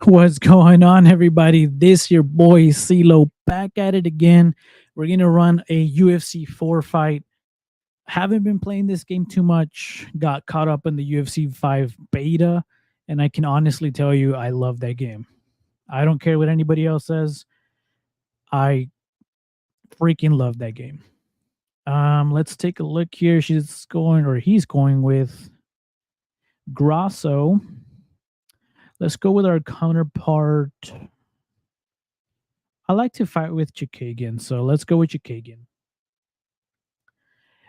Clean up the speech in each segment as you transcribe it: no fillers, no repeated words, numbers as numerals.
What's going on, everybody? This your boy CeeLo back at it again. We're gonna run a UFC 4 fight. Haven't been playing this game too much. Got caught up in the UFC 5 beta, and I can honestly tell you, I love that game. I don't care what anybody else says. I freaking love that game. Let's take a look here. She's going, or he's going with Grasso. Let's go with our counterpart. I like to fight with Chikagian, so let's go with Chikagian.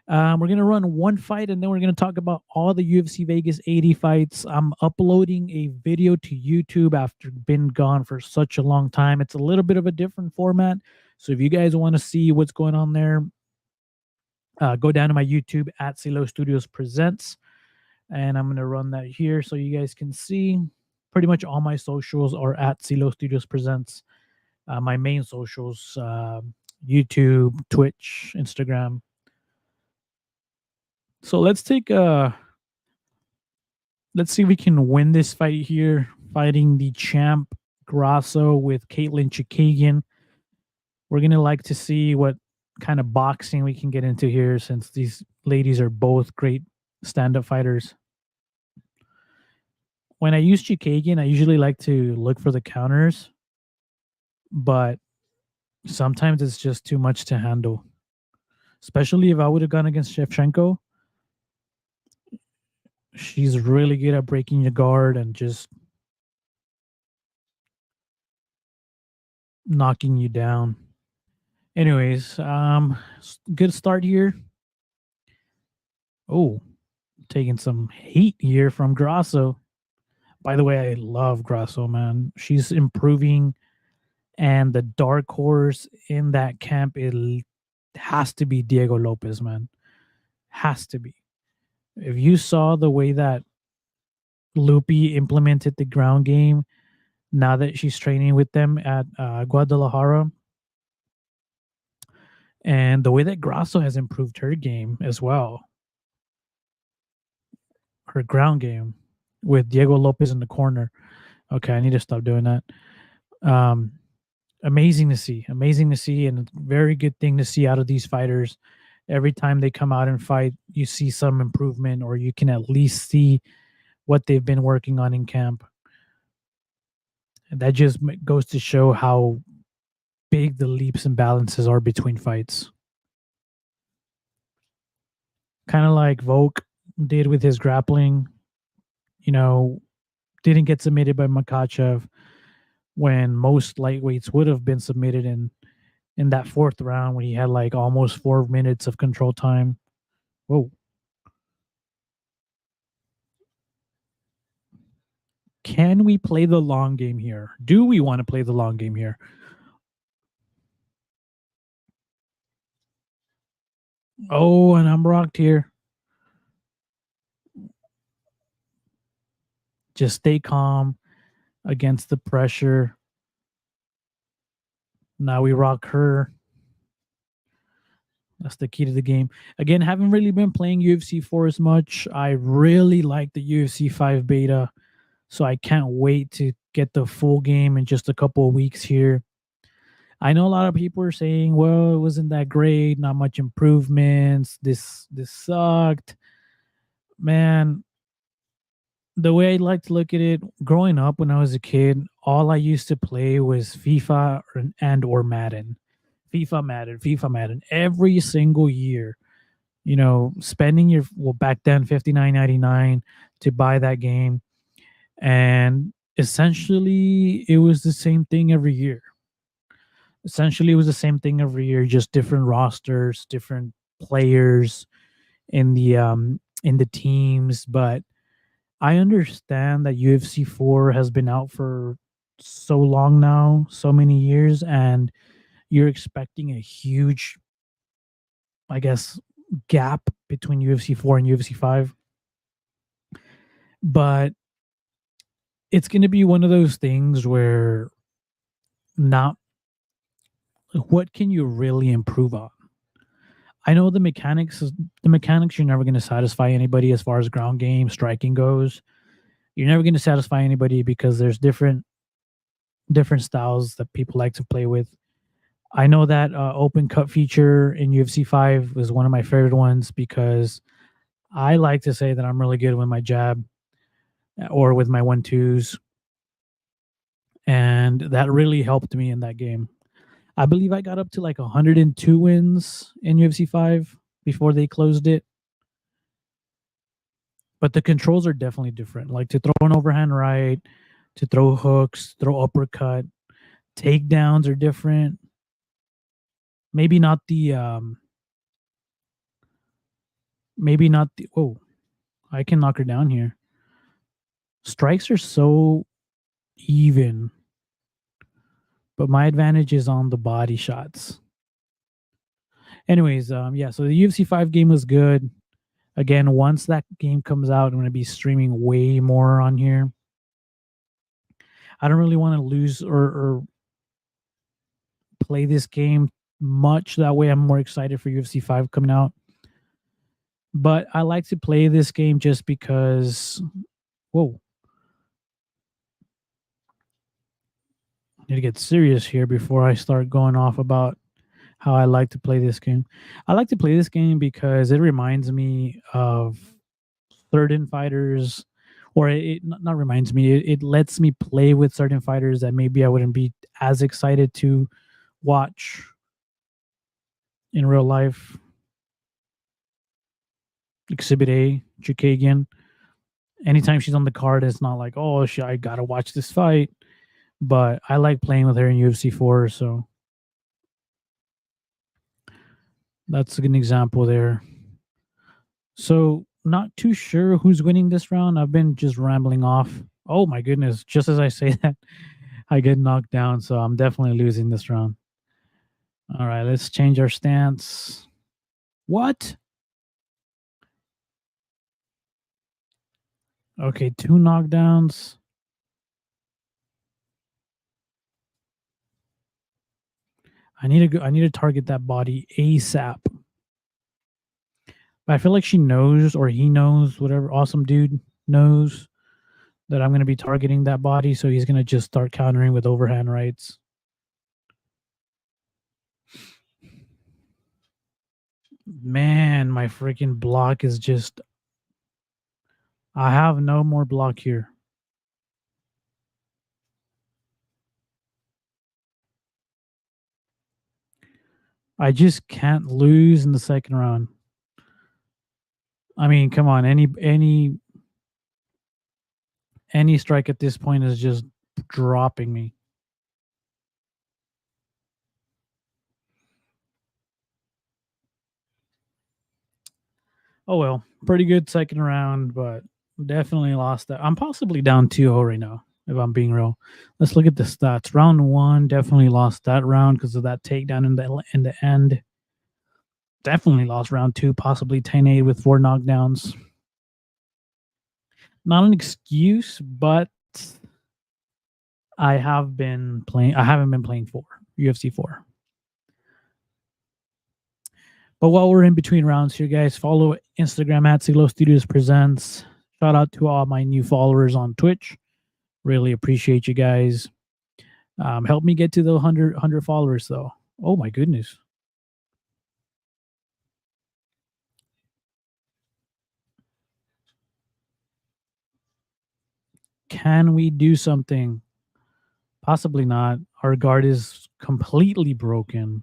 We're gonna run one fight, and then we're gonna talk about all the UFC Vegas 80 fights. I'm uploading a video to YouTube after been gone for such a long time. It's a little bit of a different format, so if you guys want to see what's going on there, go down to my YouTube at CeeLo Studios Presents, and I'm gonna run that here so you guys can see. Pretty much all my socials are at CeeLo Studios Presents. My main socials, YouTube, Twitch, Instagram. So let's see if we can win this fight here, fighting the champ Grasso with Caitlin Chikagian. We're gonna like to see what kind of boxing we can get into here, since these ladies are both great stand-up fighters. When I use Chikagian, I usually like to look for the counters, but sometimes it's just too much to handle. Especially if I would have gone against Shevchenko. She's really good at breaking your guard and just knocking you down. Anyways, good start here. Oh, taking some heat here from Grasso. By the way, I love Grasso, man. She's improving, and the dark horse in that camp, it has to be Diego Lopez, man. Has to be. If you saw the way that Lupi implemented the ground game now that she's training with them at Guadalajara, and the way that Grasso has improved her game as well, her ground game with Diego Lopez in the corner. Okay, I need to stop doing that. Um, amazing to see, and a very good thing to see out of these fighters. Every time they come out and fight, you see some improvement, or you can at least see what they've been working on in camp. And that just goes to show how big the leaps and balances are between fights. Kind of like Volk did with his grappling, didn't get submitted by Makachev when most lightweights would have been submitted in that fourth round, when he had like almost 4 minutes of control time. Whoa. Can we play the long game here? Do we want to play the long game here? Oh, and I'm rocked here. Just stay calm against the pressure. Now we rock her. That's the key to the game. Again, haven't really been playing UFC 4 as much. I really like the UFC 5 beta, so I can't wait to get the full game in just a couple of weeks here. I know a lot of people are saying, well, it wasn't that great, not much improvements, this sucked. Man, the way I like to look at it, growing up when I was a kid, all I used to play was FIFA or Madden. FIFA, Madden every single year. Spending back then $59.99 to buy that game, and essentially it was the same thing every year. Just different rosters, different players in the teams. But I understand that UFC 4 has been out for so long now, so many years, and you're expecting a huge, I guess, gap between UFC 4 and UFC 5. But it's going to be one of those things where not what can you really improve on? I know the mechanics you're never going to satisfy anybody as far as ground game, striking goes. You're never going to satisfy anybody because there's different different styles that people like to play with. I know that open cut feature in UFC 5 was one of my favorite ones because I like to say that I'm really good with my jab or with my 1-2s, and that really helped me in that game. I believe I got up to like 102 wins in UFC 5 before they closed it. But the controls are definitely different. Like to throw an overhand right, to throw hooks, throw uppercut, takedowns are different. Maybe not the oh, I can knock her down here. Strikes are so even, but my advantage is on the body shots. Anyways, yeah, so the UFC 5 game was good. Again, once that game comes out, I'm going to be streaming way more on here. I don't really want to lose or play this game much. That way, I'm more excited for UFC 5 coming out. But I like to play this game just because. Whoa. I need to get serious here before I start going off about how I like to play this game. I like to play this game because it reminds me of certain fighters, or it not reminds me, it lets me play with certain fighters that maybe I wouldn't be as excited to watch in real life. Exhibit A, Chukagian. Anytime she's on the card, it's not like, oh, I gotta watch this fight. But I like playing with her in UFC 4, so that's an example there. So, not too sure who's winning this round. I've been just rambling off. Oh my goodness! Just as I say that, I get knocked down. So I'm definitely losing this round. All right, let's change our stance. What? Okay, 2 knockdowns. I need to target that body ASAP. But I feel like she knows, or he knows, whatever awesome dude knows that I'm going to be targeting that body, so he's going to just start countering with overhand rights. Man, my freaking block is just. I have no more block here. I just can't lose in the second round. I mean, come on, any strike at this point is just dropping me. Oh well, pretty good second round, but definitely lost that. I'm possibly down 2-0 right now, if I'm being real. Let's look at the stats. Round 1, definitely lost that round because of that takedown in the end. Definitely lost round 2, possibly 10-8 with 4 knockdowns. Not an excuse, but I haven't been playing UFC 4. But while we're in between rounds here, guys, follow Instagram at Siglo Studios Presents. Shout out to all my new followers on Twitch. Really appreciate you guys. Help me get to the 100 followers, though. Oh, my goodness. Can we do something? Possibly not. Our guard is completely broken.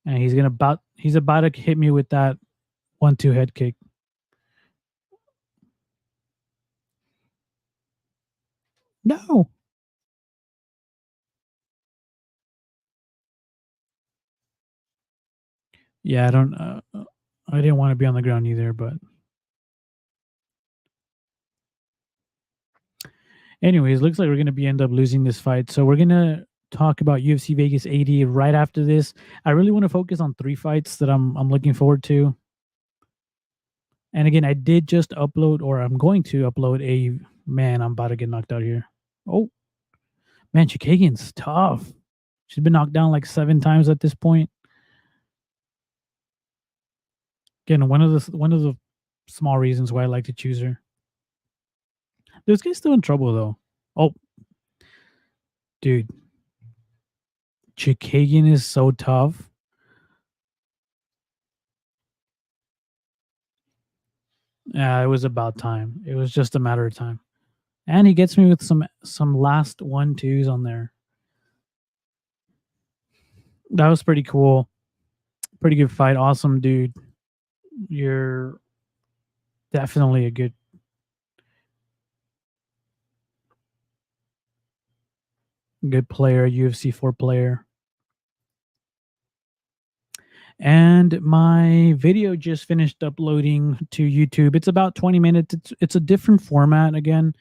And he's about to hit me with that 1-2 head kick. No. Yeah, I didn't want to be on the ground either, but anyways, looks like we're going to end up losing this fight. So we're going to talk about UFC Vegas 80 right after this. I really want to focus on 3 fights that I'm looking forward to. And again, I did just upload, or I'm going to upload a man. I'm about to get knocked out here. Oh, man, Chukagian's tough. She's been knocked down like 7 times at this point. Again, one of the small reasons why I like to choose her. This guy's still in trouble though. Oh, Dude, Chikagian is so tough. Yeah, it was about time. It was just a matter of time. And he gets me with some last 1-2s on there. That was pretty cool. Pretty good fight. Awesome, dude. You're definitely a good player, UFC 4 player. And my video just finished uploading to YouTube. It's about 20 minutes. It's a different format again,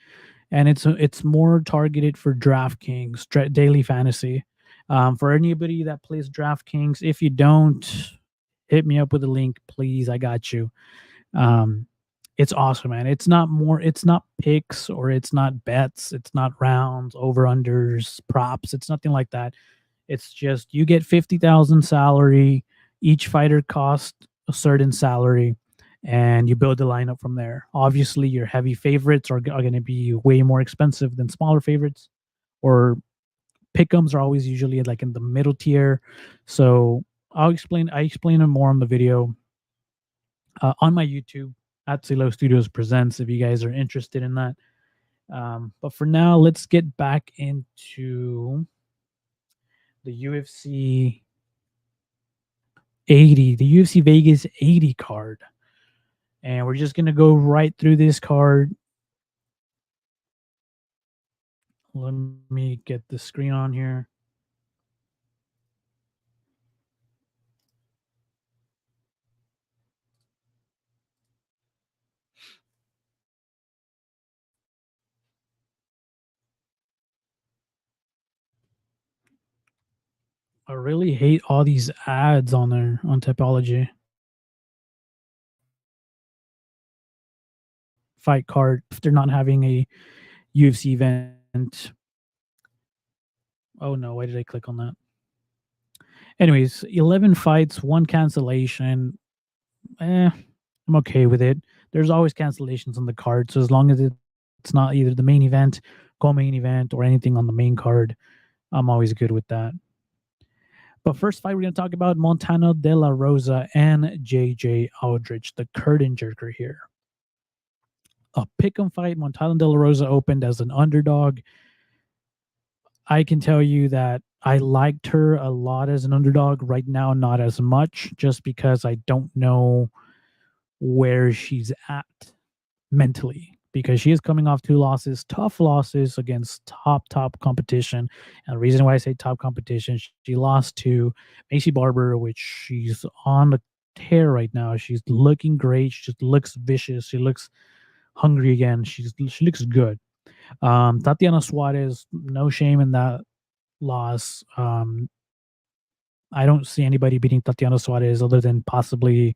and it's more targeted for DraftKings, daily fantasy. For anybody that plays DraftKings, if you don't, hit me up with a link, please. I got you. Um, it's awesome, man. It's not picks or it's not bets. It's not rounds, over unders, props. It's nothing like that. It's just you get 50,000 salary. Each fighter costs a certain salary, and you build the lineup from there. Obviously, your heavy favorites are going to be way more expensive than smaller favorites, or pickums are always usually like in the middle tier. So I explain it more on the video on my YouTube at Silo Studios Presents if you guys are interested in that. But for now, let's get back into the UFC 80, the UFC Vegas 80 card. And we're just going to go right through this card. Let me get the screen on here. I really hate all these ads on there on Typology. Fight card if they're not having a UFC event. Oh no, why did I click on that? Anyways, 11 fights, one cancellation. I'm okay with it. There's always cancellations on the card, so as long as it's not either the main event, co-main event, or anything on the main card, I'm always good with that. But first fight, we're going to talk about Montana De La Rosa and JJ Aldrich, the curtain jerker here. A pick'em fight. Montana De La Rosa opened as an underdog. I can tell you that I liked her a lot as an underdog. Right now, not as much, just because I don't know where she's at mentally, because she is coming off 2 losses, tough losses against top competition. And the reason why I say top competition, she lost to Macy Barber, which she's on the tear right now. She's looking great. She just looks vicious. She looks hungry again. She looks good. Tatiana Suarez, no shame in that loss. I don't see anybody beating Tatiana Suarez other than possibly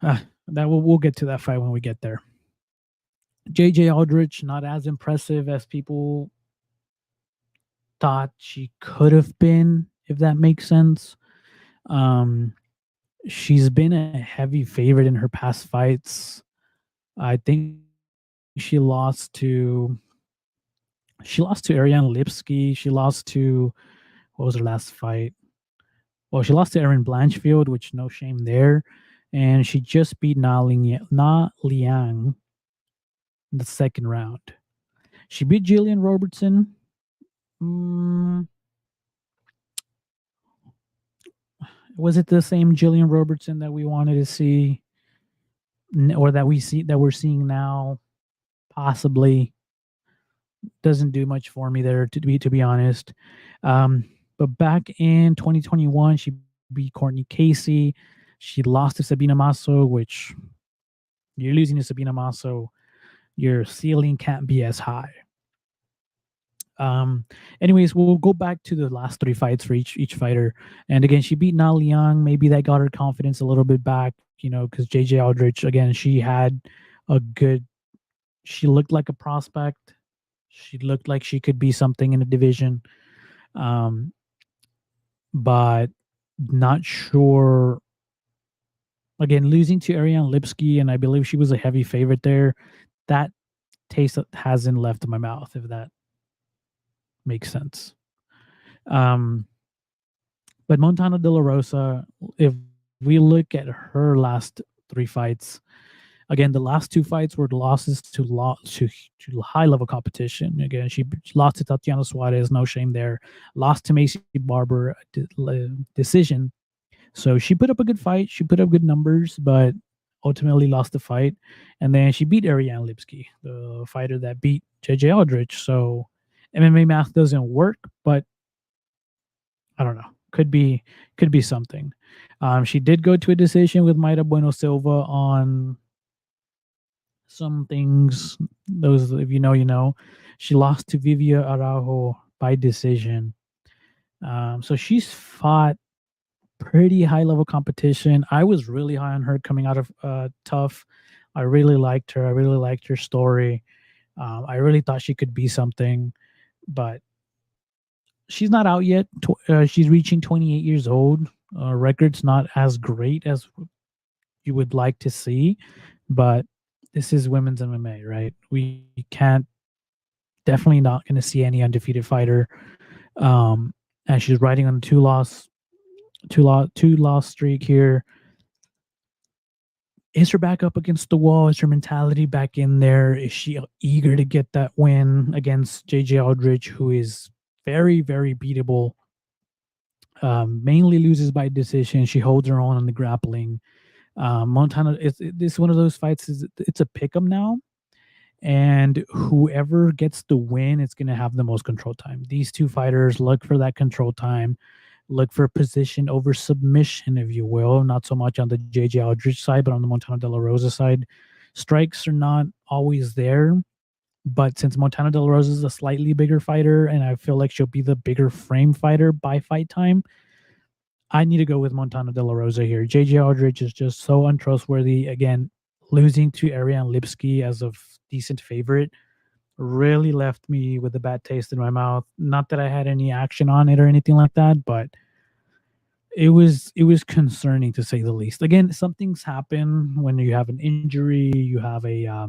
that we'll get to that fight when we get there. JJ Aldrich, not as impressive as people thought she could have been, if that makes sense. Um, she's been a heavy favorite in her past fights. I think she lost to Ariane Lipsky. She lost to, what was her last fight? Well, she lost to Erin Blanchfield, which no shame there. And she just beat Na Liang in the second round. She beat Jillian Robertson. Was it the same Jillian Robertson that we wanted to see, or that we're seeing now? Possibly. Doesn't do much for me there, to be honest. But back in 2021, she beat Courtney Casey. She lost to Sabina Masso, which you're losing to Sabina Masso, your ceiling can't be as high. Um, Anyways, we'll go back to the last 3 fights for each fighter. And again, she beat Na Liang. Maybe that got her confidence a little bit back, because JJ Aldrich, again, she looked like a prospect. She looked like she could be something in a division. But not sure. Again, losing to Ariane Lipsky, and I believe she was a heavy favorite there. That taste hasn't left in my mouth, if that makes sense. Um, but Montana De La Rosa, if we look at her last three fights, again, the last two fights were losses to high level competition. Again, she lost to Tatiana Suarez, no shame there. Lost to Macy Barber, decision. So she put up a good fight. She put up good numbers, but ultimately lost the fight. And then she beat Ariane Lipsky, the fighter that beat JJ Aldrich. So MMA math doesn't work, but I don't know. Could be something. She did go to a decision with Mayra Bueno Silva on some things. Those, if you know, you know. She lost to Vivia Araujo by decision. So she's fought pretty high level competition. I was really high on her coming out of Tough. I really liked her. I really liked her story. I really thought she could be something, but she's not out yet. She's reaching 28 years old. Record's not as great as you would like to see, but this is women's MMA, right? We can't, definitely not going to see any undefeated fighter. And she's riding on a two loss streak here. Is her back up against the wall? Is her mentality back in there? Is she eager to get that win against JJ Aldrich, who is very, very beatable? Mainly loses by decision. She holds her own on the grappling. Montana, it's one of those fights. It's a pick 'em now, and whoever gets the win is going to have the most control time. These two fighters look for that control time, look for position over submission, if you will. Not so much on the JJ Aldrich side, but on the Montana De La Rosa side. Strikes are not always there, but since Montana De La Rosa is a slightly bigger fighter, and I feel like she'll be the bigger frame fighter by fight time, I need to go with Montana De La Rosa here. JJ Aldrich is just so untrustworthy. Again, losing to Ariane Lipsky as a decent favorite really left me with a bad taste in my mouth. Not that I had any action on it or anything like that, but it was concerning to say the least. Again, some things happen when you have an injury, you have a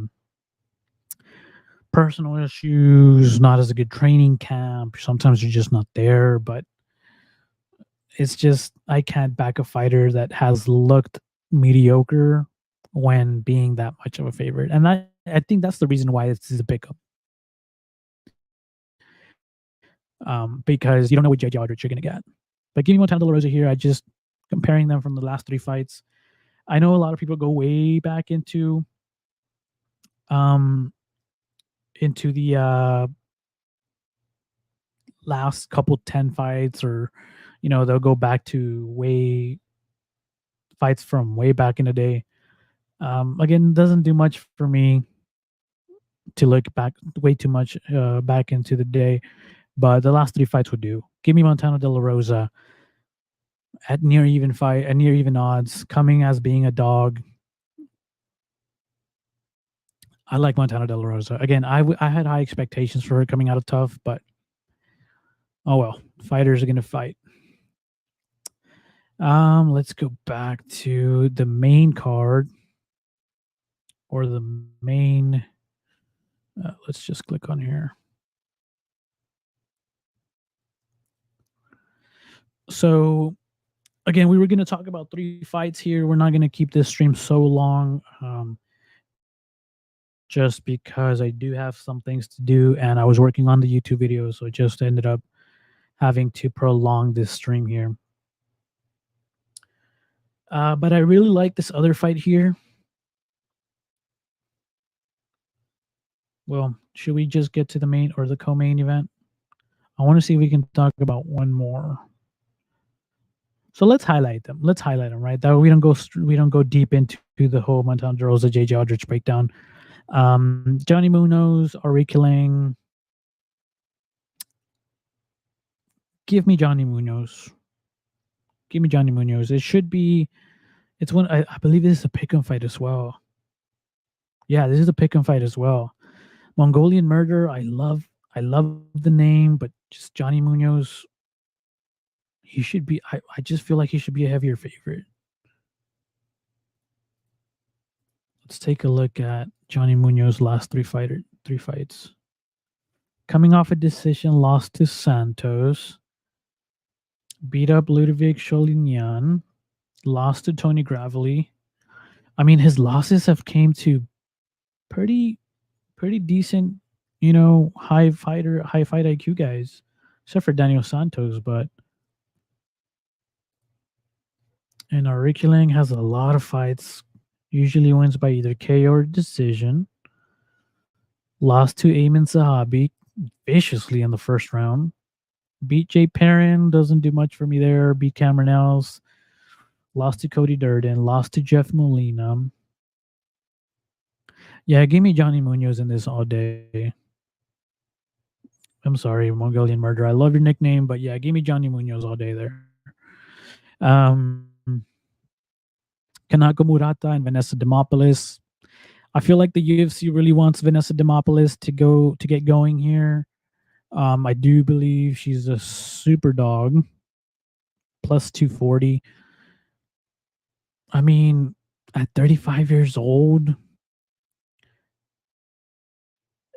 personal issues, not as a good training camp. Sometimes you're just not there, but it's just I can't back a fighter that has looked mediocre when being that much of a favorite. And I think that's the reason why this is a pickup. Because you don't know what JJ Aldrich you're gonna get. But giving Montana De La Rosa here, I just comparing them from the last three fights. I know a lot of people go way back um into the last couple 10 fights, or they'll go back to way fights from way back in the day. Again, doesn't do much for me to look back way too much back into the day, but the last three fights would do. Give me Montana De La Rosa at near even odds, coming as being a dog. I like Montana De La Rosa. Again, I had high expectations for her coming out of Tough, but oh well, fighters are gonna fight. Let's go back to the main card, or the main. Let's just click on here. So again, we were going to talk about three fights here. We're not going to keep this stream so long, just because I do have some things to do, and I was working on the YouTube video, so I just ended up having to prolong this stream here. But I really like this other fight here. Well, should we just get to the main or the co-main event? I want to see if we can talk about one more. So let's highlight them. Let's highlight them, right? That we don't go deep into the whole Montana De Rosa JJ Aldrich breakdown. Johnny Munoz, Ari Killing. Give me Johnny Munoz. Give me Johnny Munoz. It should be. It's one. I believe this is a pick 'em fight as well. Yeah, this is a pick 'em fight as well. Mongolian Murder. I love the name, but just Johnny Munoz. He should be. I just feel like he should be a heavier favorite. Let's take a look at Johnny Munoz's last three fights. Coming off a decision, lost to Santos, beat up Ludovic Cholignan, lost to Tony Gravely. I mean, his losses have came to pretty pretty decent, high fight IQ guys, except for Daniel Santos. But and Aurikulang has a lot of fights. Usually wins by either KO or decision. Lost to Ayman Zahabi viciously in the first round. Beat Jay Perrin, doesn't do much for me there. Beat Cameron Els. Lost to Cody Durden. Lost to Jeff Molina. Yeah, give me Johnny Munoz in this all day. I'm sorry, Mongolian Murder. I love your nickname, but yeah, give me Johnny Munoz all day there. Um, Kanako Murata and Vanessa Demopoulos. I feel like the UFC really wants Vanessa Demopoulos to get going here. I do believe she's a super dog, plus 240. I mean, at 35 years old,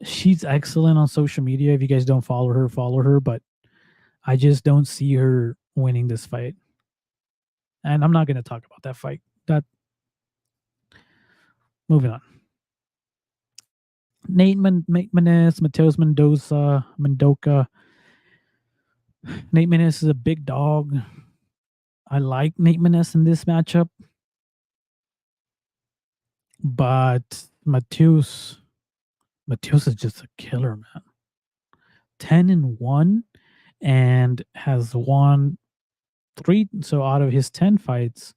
she's excellent on social media. If you guys don't follow her, follow her. But I just don't see her winning this fight. And I'm not going to talk about that fight. That moving on. Mateus Mendoza. Nate Maness is a big dog. I like Nate Maness in this matchup, but Mateus is just a killer, man. 10-1 and has won 3. So out of his 10 fights,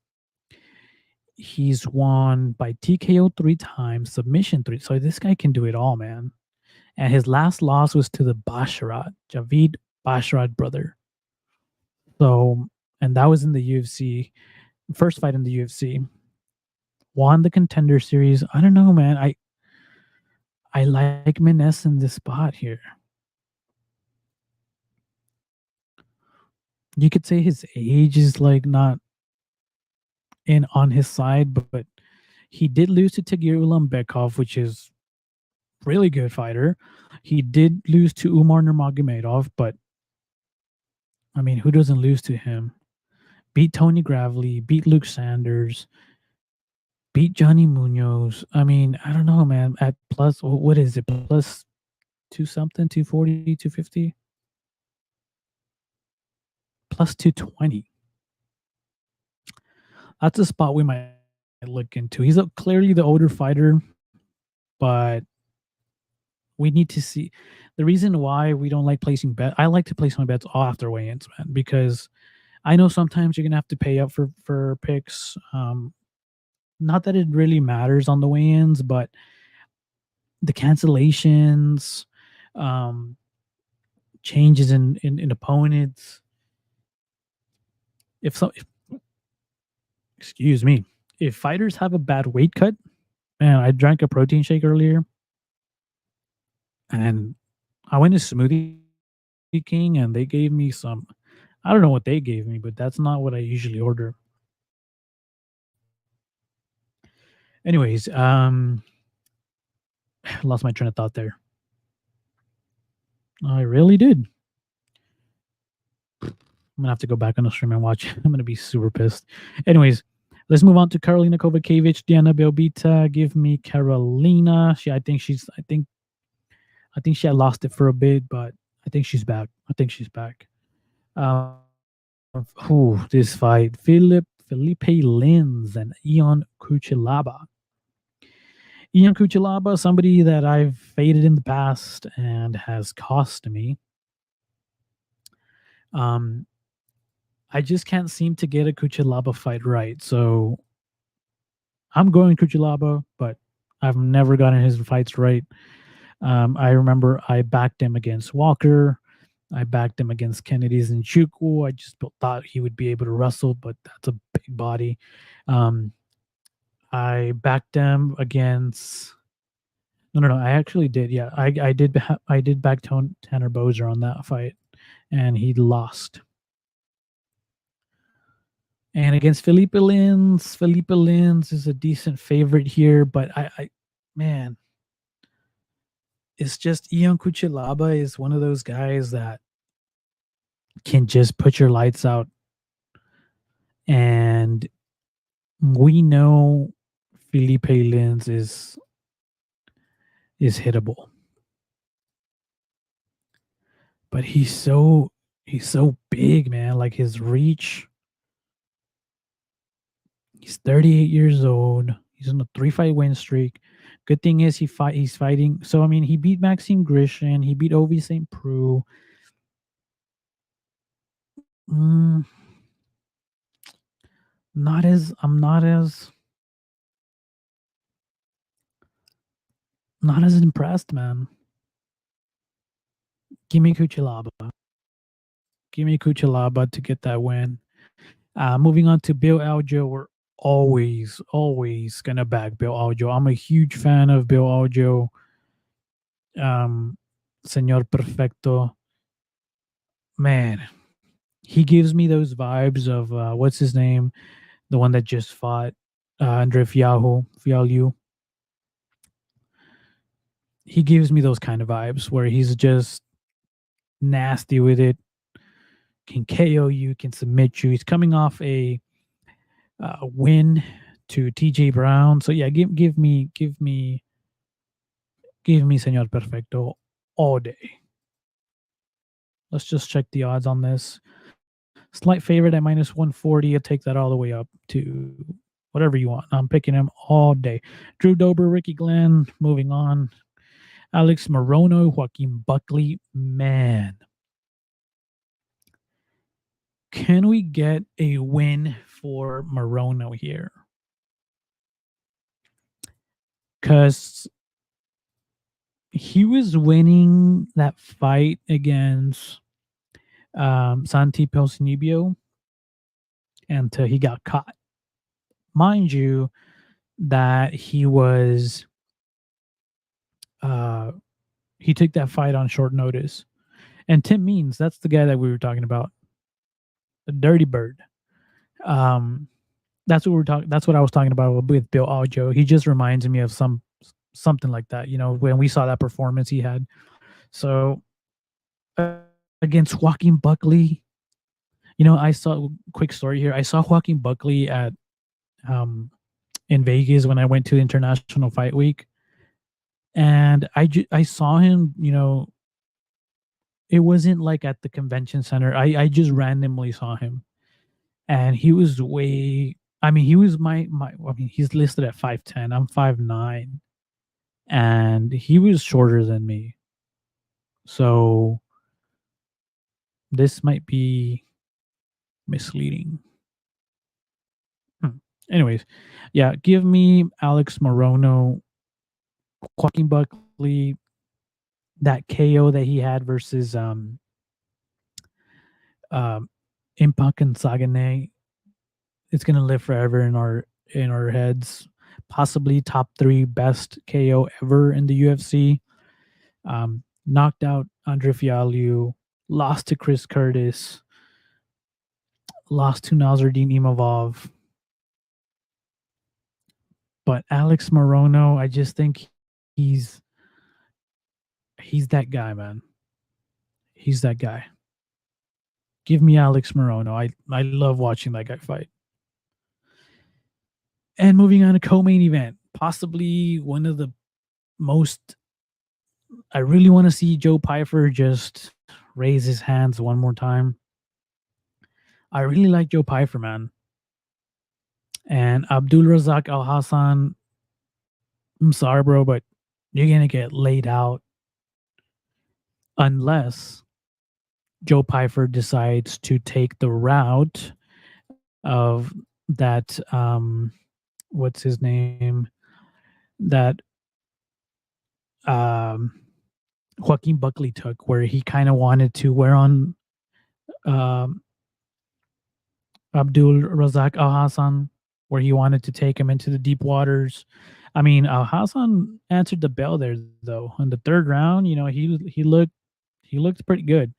he's won by TKO 3 times, submission 3. So this guy can do it all, man. And his last loss was to the Javid Basharat brother. So, and that was in the UFC, first fight in the UFC. Won the Contender Series. I don't know, man. I like Menes in this spot here. You could say his age is like not in on his side, but he did lose to Tagir Ulambekov, which is really good fighter. He did lose to Umar Nurmagomedov, but I mean, who doesn't lose to him? Beat Tony Gravely, beat Luke Sanders, beat Johnny Munoz. I mean, I don't know, man. At plus, what is it? Plus two something, 240, 250? Plus 220. That's a spot we might look into. He's clearly the older fighter, but we need to see the reason why we don't like placing bet. I like to place my bets all after weigh-ins, man, because I know sometimes you're gonna have to pay up for picks. Not that it really matters on the weigh-ins, but the cancellations, um, changes in opponents. If excuse me, if fighters have a bad weight cut, man, I drank a protein shake earlier, and I went to Smoothie King, and they gave me some. I don't know what they gave me, but that's not what I usually order. Anyways, lost my train of thought there. I really did. I'm gonna have to go back on the stream and watch. I'm gonna be super pissed. Anyways, let's move on to Karolina Kovacevic, Diana Belbita. Give me Carolina. I think she had lost it for a bit, but I think she's back. I think she's back. This fight: Felipe Lins and Ion Kuchilaba. Ian Kuchilaba, somebody that I've faded in the past and has cost me. I just can't seem to get a Kuchilaba fight right. So I'm going Kuchilaba, but I've never gotten his fights right. I remember I backed him against Walker. I backed him against Kennedy's and Chuku. I just thought he would be able to wrestle, but that's a big body. I backed him against. No. I actually did. Yeah, I did. I did back Tanner Bozer on that fight, and he lost. And against Felipe Lins is a decent favorite here, but man, It's just Ion Kuchilaba is one of those guys that can just put your lights out, and we know Felipe Lins is hittable, but he's so big, man. Like his reach. He's 38 years old. He's on a 3-fight win streak. Good thing is he's fighting. So I mean, he beat Maxime Grishin. He beat Ovi St. Preux. Mm, not as I'm not as impressed, man. Give me Kuchalaba. Give me Kuchalaba to get that win. Moving on to Bill Aljo, we're always gonna back Bill Aljo. I'm a huge fan of Bill Aljo. Um, Senor Perfecto, man, he gives me those vibes of what's his name, the one that just fought Andre Fialho. He gives me those kind of vibes where he's just nasty with it, can KO you, can submit you. He's coming off a win to TJ Brown. So yeah, give me Senor Perfecto all day. Let's just check the odds on this. Slight favorite at minus 140. I'll take that all the way up to whatever you want. I'm picking him all day. Drew Dober, Ricky Glenn, moving on. Alex Morono, Joaquin Buckley. Man, can we get a win for Morono here? Because he was winning that fight against Santi Ponzinibbio until he got caught. Mind you, that he took that fight on short notice. And Tim Means, that's the guy that we were talking about, the Dirty Bird. That's what we're talking. That's what I was talking about with Bill Aljo. He just reminds me of something like that. You know, when we saw that performance he had. So against Joaquin Buckley, you know, I saw quick story here. I saw Joaquin Buckley at in Vegas when I went to International Fight Week, and I saw him. You know, it wasn't like at the convention center. I just randomly saw him, and he was way. I mean, he was my. I mean, he's listed at 5'10". I'm 5'9", and he was shorter than me. So this might be misleading. Anyways, yeah, give me Alex Morono, Joaquin Buckley, that KO that he had versus um Impact and Sagane. It's gonna live forever in our heads. Possibly top 3 best KO ever in the UFC. Knocked out Andre Fialho, lost to Chris Curtis, lost to Nazardine Imavov. But Alex Morono, I just think he's he's that guy, man. He's that guy. Give me Alex Morono. I love watching that guy fight. And moving on to co-main event, possibly one of the most. I really want to see Joe Pyfer just raise his hands one more time. I really like Joe Pyfer, man. And Abdul Razak Al Hassan, I'm sorry, bro, but you're gonna get laid out unless Joe Pyfer decides to take the route of that what's his name, that um Joaquin Buckley took, where he kind of wanted to wear on um Abdul Razak Al Hassan, where he wanted to take him into the deep waters. I mean, Al Hassan answered the bell there, though. In the third round, you know, he looked pretty good.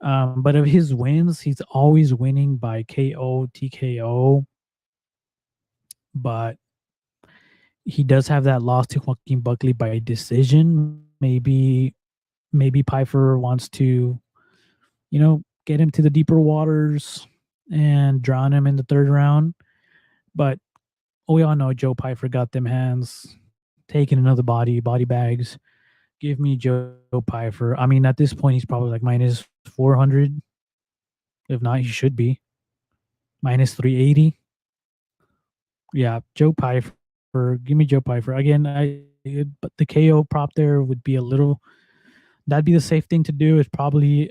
But of his wins, he's always winning by KO, TKO. But he does have that loss to Joaquin Buckley by decision. Maybe Pfeiffer wants to, get him to the deeper waters and drown him in the third round. But we all know Joe Pfeiffer got them hands, taking another body bags. Give me Joe Pfeiffer. I mean, at this point, he's probably like minus 400. If not, he should be minus 380. Yeah, Joe Pfeiffer. Give me Joe Pfeiffer again. But the KO prop there would be a little. That'd be the safe thing to do. It's probably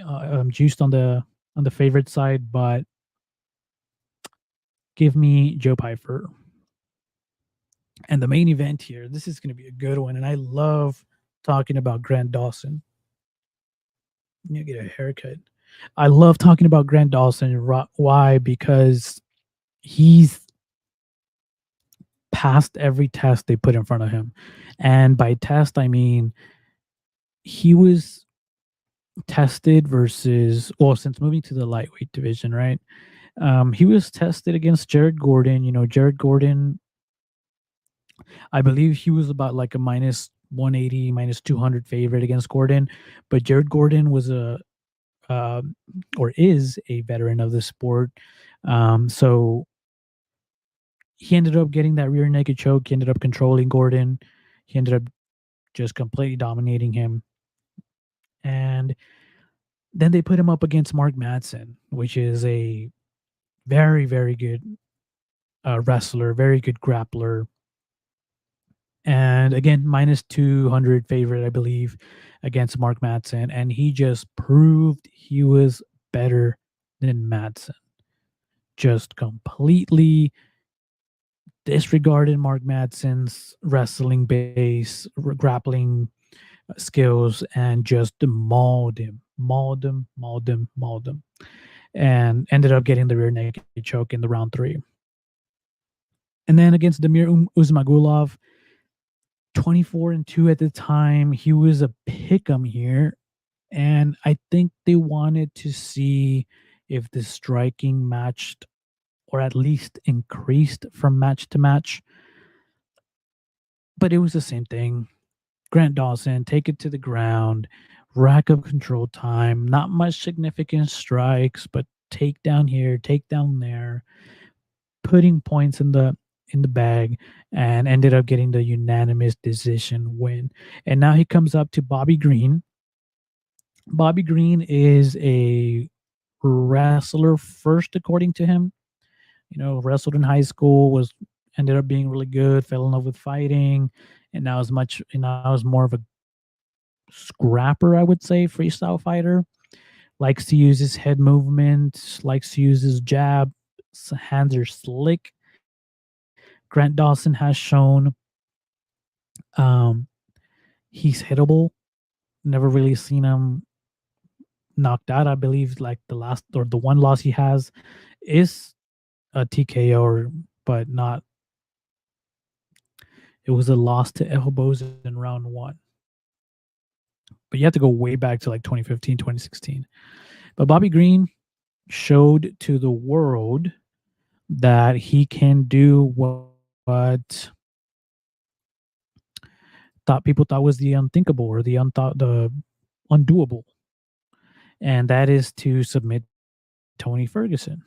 juiced on the favorite side, but give me Joe Pfeiffer. And the main event here. This is going to be a good one, and I love talking about Grant Dawson. You get a haircut. I love talking about Grant Dawson. Why? Because he's passed every test they put in front of him. And by test, I mean he was tested versus, well, since moving to the lightweight division, right? He was tested against Jared Gordon. Jared Gordon, I believe he was about like a minus 180, minus 200 favorite against Gordon. But Jared Gordon was or is a veteran of the sport. So he ended up getting that rear naked choke. He ended up controlling Gordon. He ended up just completely dominating him. And then they put him up against Mark Madsen, which is a very, very good wrestler, very good grappler. And again, minus 200 favorite, I believe, against Mark Madsen. And he just proved he was better than Madsen. Just completely disregarded Mark Madsen's wrestling base, grappling skills, and just mauled him, and ended up getting the rear naked choke in the round 3. And then against Damir Uzmagulov, 24-2 at the time, he was a pick'em here, and I think they wanted to see if the striking matched or at least increased from match to match. But it was the same thing. Grant Dawson, take it to the ground, rack up control time, not much significant strikes, but take down here, take down there, putting points in the bag, and ended up getting the unanimous decision win. And now he comes up to Bobby Green. Bobby Green is a wrestler first, according to him. Wrestled in high school, was ended up being really good, fell in love with fighting, and now is more of a scrapper, I would say, freestyle fighter. Likes to use his head movement, likes to use his jab. Hands are slick. Grant Dawson has shown um, he's hittable. Never really seen him knocked out. I believe like the last or the one loss he has is a TKO, but not. It was a loss to elbows in round 1. But you have to go way back to like 2015, 2016. But Bobby Green showed to the world that he can do what people thought was the unthinkable or the undoable, and that is to submit Tony Ferguson.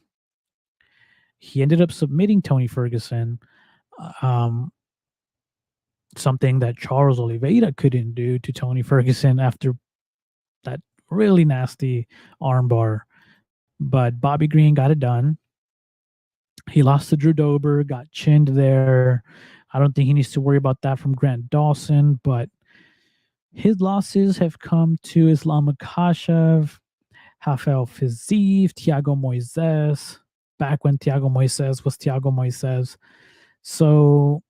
He ended up submitting Tony Ferguson, um, something that Charles Oliveira couldn't do to Tony Ferguson after that really nasty armbar. But Bobby Green got it done. He lost to Drew Dober, got chinned there. I don't think he needs to worry about that from Grant Dawson, but his losses have come to Islam Makhachev, Rafael Fiziev, Thiago Moises, back when Thiago Moises was Thiago Moises. So,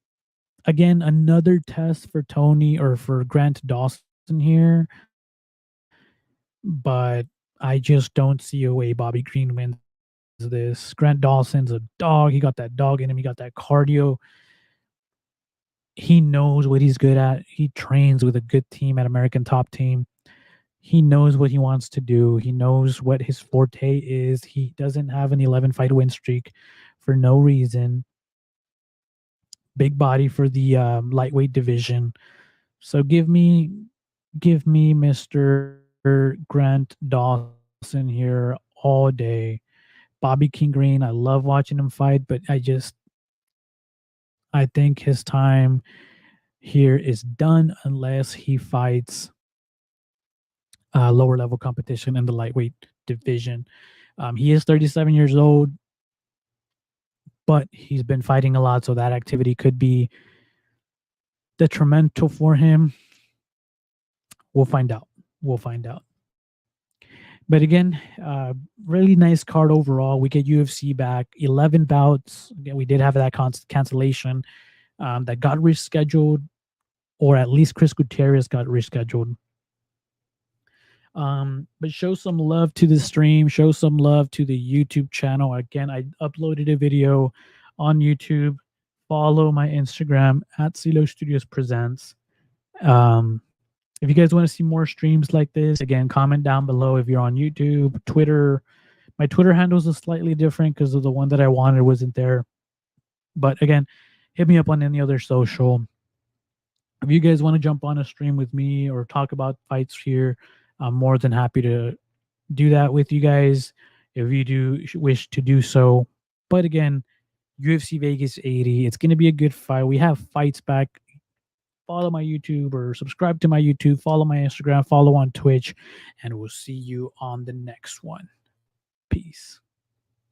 again, another test for Tony or for Grant Dawson here. But I just don't see a way Bobby Green wins this. Grant Dawson's a dog. He got that dog in him. He got that cardio. He knows what he's good at. He trains with a good team at American Top Team. He knows what he wants to do. He knows what his forte is. He doesn't have an 11 fight win streak for no reason. Big body for the lightweight division. So give me Give me Mr. Grant Dawson here all day. Bobby King Green, I love watching him fight, but I think his time here is done unless he fights lower level competition in the lightweight division. He is 37 years old, but he's been fighting a lot, so that activity could be detrimental for him. We'll find out. We'll find out. But again, really nice card overall. We get UFC back, 11 bouts. Again, we did have that cancellation that got rescheduled, or at least Chris Gutierrez got rescheduled. But show some love to the stream, show some love to the YouTube channel. Again, I uploaded a video on YouTube. Follow my Instagram at CeeLo Studios Presents. If you guys want to see more streams like this, again, comment down below if you're on YouTube, Twitter. My Twitter handles is slightly different because of the one that I wanted wasn't there. But again, hit me up on any other social. If you guys want to jump on a stream with me or talk about fights here, I'm more than happy to do that with you guys if you do wish to do so. But again, UFC Vegas 80, it's going to be a good fight. We have fights back. Follow my YouTube or subscribe to my YouTube, follow my Instagram, follow on Twitch, and we'll see you on the next one. Peace.